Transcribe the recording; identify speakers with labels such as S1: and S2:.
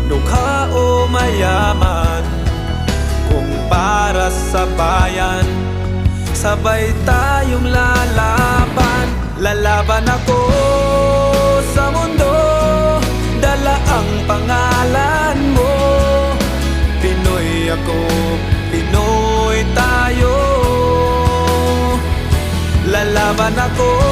S1: dukha o mayaman, kung para sa bayan, sabay tayong lalaban. Lalaban ako sa mundo, dala ang pangalan mo. Pinoy ako, Pinoy tayo. Lalaban ako